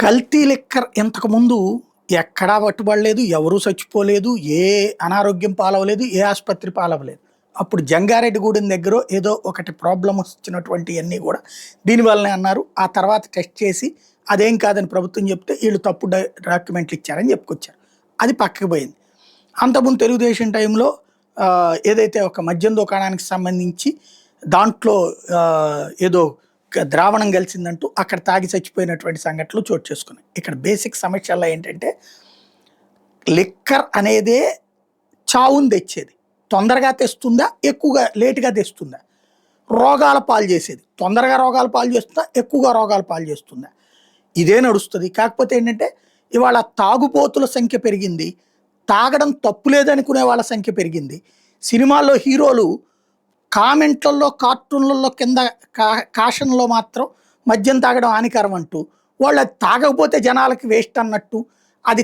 కల్తీ లిక్కర్ ఇంతకుముందు ఎక్కడా పట్టుబడలేదు, ఎవరూ చచ్చిపోలేదు, ఏ అనారోగ్యం పాలవలేదు, ఏ ఆసుపత్రి పాలవలేదు. అప్పుడు జంగారెడ్డిగూడెం దగ్గర ఏదో ఒకటి ప్రాబ్లం వచ్చినటువంటివన్నీ కూడా దీనివల్లనే అన్నారు. ఆ తర్వాత టెస్ట్ చేసి అదేం కాదని ప్రభుత్వం చెప్తే వీళ్ళు తప్పు డాక్యుమెంట్లు ఇచ్చారని చెప్పుకొచ్చారు. అది పక్కకు పోయింది. అంతకుముందు తెలుగుదేశం టైంలో ఏదైతే ఒక మద్యం దుకాణానికి సంబంధించి దాంట్లో ఏదో ద్రావణం కలిసిందంటూ అక్కడ తాగి చచ్చిపోయినటువంటి సంఘటనలు చోటు చేసుకున్నాయి. ఇక్కడ బేసిక్ సమస్యల్లో ఏంటంటే లిక్కర్ అనేదే చావుని తెచ్చేది. తొందరగా తెస్తుందా, ఎక్కువగా లేటుగా తెస్తుందా? రోగాల పాలు చేసేది. తొందరగా రోగాల పాలు చేస్తుందా, ఎక్కువగా రోగాల పాలు చేస్తుందా? ఇదే నడుస్తుంది. కాకపోతే ఏంటంటే ఇవాళ తాగుబోతుల సంఖ్య పెరిగింది, తాగడం తప్పు లేదనుకునే వాళ్ళ సంఖ్య పెరిగింది. సినిమాల్లో హీరోలు కామెంట్లలో కార్టూన్లలో కింద కాషన్లో మాత్రం మద్యం తాగడం హానికరం అంటూ, వాళ్ళు అది తాగకపోతే జనాలకి వేస్ట్ అన్నట్టు, అది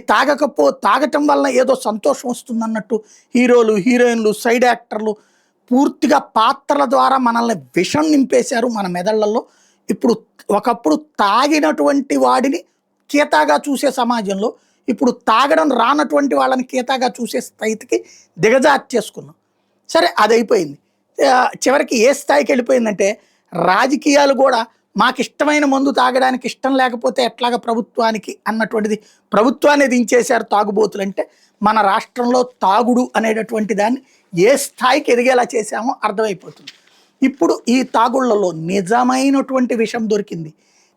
తాగటం వల్ల ఏదో సంతోషం వస్తుందన్నట్టు హీరోలు, హీరోయిన్లు, సైడ్ యాక్టర్లు పూర్తిగా పాత్రల ద్వారా మనల్ని విషం నింపేశారు మన మెదళ్లలో. ఇప్పుడు ఒకప్పుడు తాగినటువంటి వాడిని కీతాగా చూసే సమాజంలో ఇప్పుడు తాగడం రానటువంటి వాళ్ళని కీతాగా చూసే స్థాయికి దిగజార్చేసుకున్నాం. సరే, అది అయిపోయింది. చివరికి ఏ స్థాయికి వెళ్ళిపోయిందంటే రాజకీయాలు కూడా మాకు ఇష్టమైన మందు తాగడానికి ఇష్టం లేకపోతే ఎట్లాగా ప్రభుత్వానికి అన్నటువంటిది ప్రభుత్వాన్ని దించేశారు తాగుబోతులు. అంటే మన రాష్ట్రంలో తాగుడు అనేటటువంటి దాన్ని ఏ స్థాయికి ఎదిగేలా చేశామో అర్థమైపోతుంది. ఇప్పుడు ఈ తాగుళ్లలో నిజమైనటువంటి విషం దొరికింది,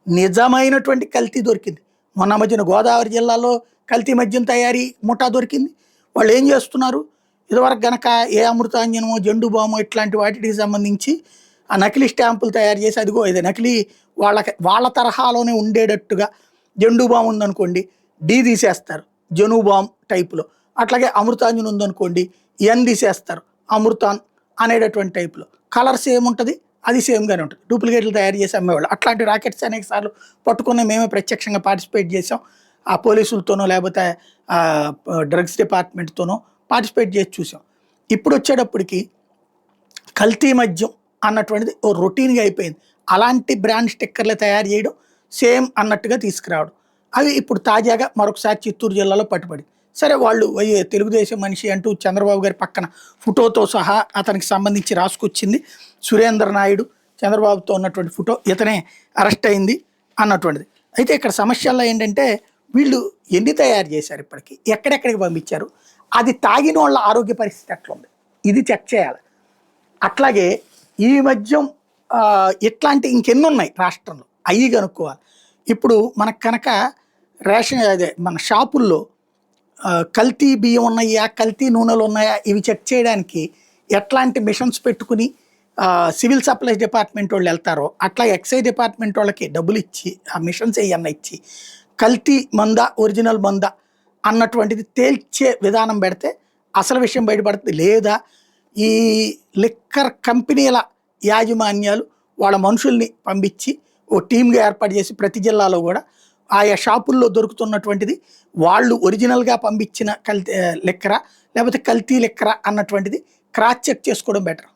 నిజమైనటువంటి కల్తీ దొరికింది. మొన్న మధ్యన గోదావరి జిల్లాలో కల్తీ మద్యం తయారీ ముఠా దొరికింది. వాళ్ళు ఏం చేస్తున్నారు? ఇదివరకు గనక ఏ అమృతాంజనమో, జెండు బామో ఇట్లాంటి వాటికి సంబంధించి ఆ నకిలీ స్టాంపులు తయారు చేసి, అదిగో ఇది నకిలీ, వాళ్ళ తరహాలోనే ఉండేటట్టుగా జెండు బామ్ ఉందనుకోండి, డి తీసేస్తారు జెను బామ్ టైపులో. అట్లాగే అమృతాంజన్ ఉందనుకోండి, ఎన్ తీసేస్తారు అమృతాన్ అనేటటువంటి టైపులో. కలర్ సేమ్ ఉంటుంది, అది సేమ్గానే ఉంటుంది. డూప్లికేట్లు తయారు చేసి అమ్మేవాళ్ళు. అట్లాంటి రాకెట్స్ అనేక సార్లు పట్టుకుని మేమే ప్రత్యక్షంగా పార్టిసిపేట్ చేసాం. ఆ పోలీసులతోనో లేకపోతే డ్రగ్స్ డిపార్ట్మెంట్తోనో పార్టిసిపేట్ చేసి చూసాం. ఇప్పుడు వచ్చేటప్పటికి కల్తీ మద్యం అన్నటువంటిది ఓ రొటీన్గా అయిపోయింది. అలాంటి బ్రాండ్ స్టిక్కర్లు తయారు చేయడం, సేమ్ అన్నట్టుగా తీసుకురావడం, అవి ఇప్పుడు తాజాగా మరొకసారి చిత్తూరు జిల్లాలో పట్టుబడి. సరే, వాళ్ళు తెలుగుదేశం మనిషి అంటూ చంద్రబాబు గారి పక్కన ఫోటోతో సహా అతనికి సంబంధించి రాసుకొచ్చింది. సురేంద్ర నాయుడు చంద్రబాబుతో ఉన్నటువంటి ఫోటో, ఇతనే అరెస్ట్ అయింది అన్నటువంటిది. అయితే ఇక్కడ సమస్యల్లో ఏంటంటే వీళ్ళు ఎన్ని తయారు చేశారు, ఇప్పటికీ ఎక్కడెక్కడికి పంపించారు, అది తాగిన వాళ్ళ ఆరోగ్య పరిస్థితి ఎట్లా ఉంది, ఇది చెక్ చేయాలి. అట్లాగే ఈ మద్యం ఇట్లాంటి ఇంకెన్ని ఉన్నాయి రాష్ట్రంలో, అవి కనుక్కోవాలి. ఇప్పుడు మనకు కనుక రేషన్ అదే మన షాపుల్లో కల్తీ బియ్యం ఉన్నాయా, కల్తీ నూనెలు ఉన్నాయా, ఇవి చెక్ చేయడానికి ఎట్లాంటి మిషన్స్ పెట్టుకుని సివిల్ సప్లైస్ డిపార్ట్మెంట్ వాళ్ళు వెళ్తారో అట్లా ఎక్సైజ్ డిపార్ట్మెంట్ వాళ్ళకి డబ్బులు ఇచ్చి ఆ మిషన్స్ ఏమన్నా ఇచ్చి కల్తీ మందా ఒరిజినల్ మందా అన్నటువంటిది తేల్చే విధానం పెడితే అసలు విషయం బయటపడుతుంది. లేదా ఈ లిక్కర్ కంపెనీల యాజమాన్యాలు వాళ్ళ మనుషుల్ని పంపించి ఓ టీమ్గా ఏర్పాటు చేసి ప్రతి జిల్లాలో కూడా ఆయా షాపుల్లో దొరుకుతున్నటువంటిది వాళ్ళు ఒరిజినల్గా పంపించిన కల్తీ లిక్కరా లేకపోతే కల్తీ లిక్కరా అన్నటువంటిది క్రాస్ చెక్ చేసుకోవడం బెటర్.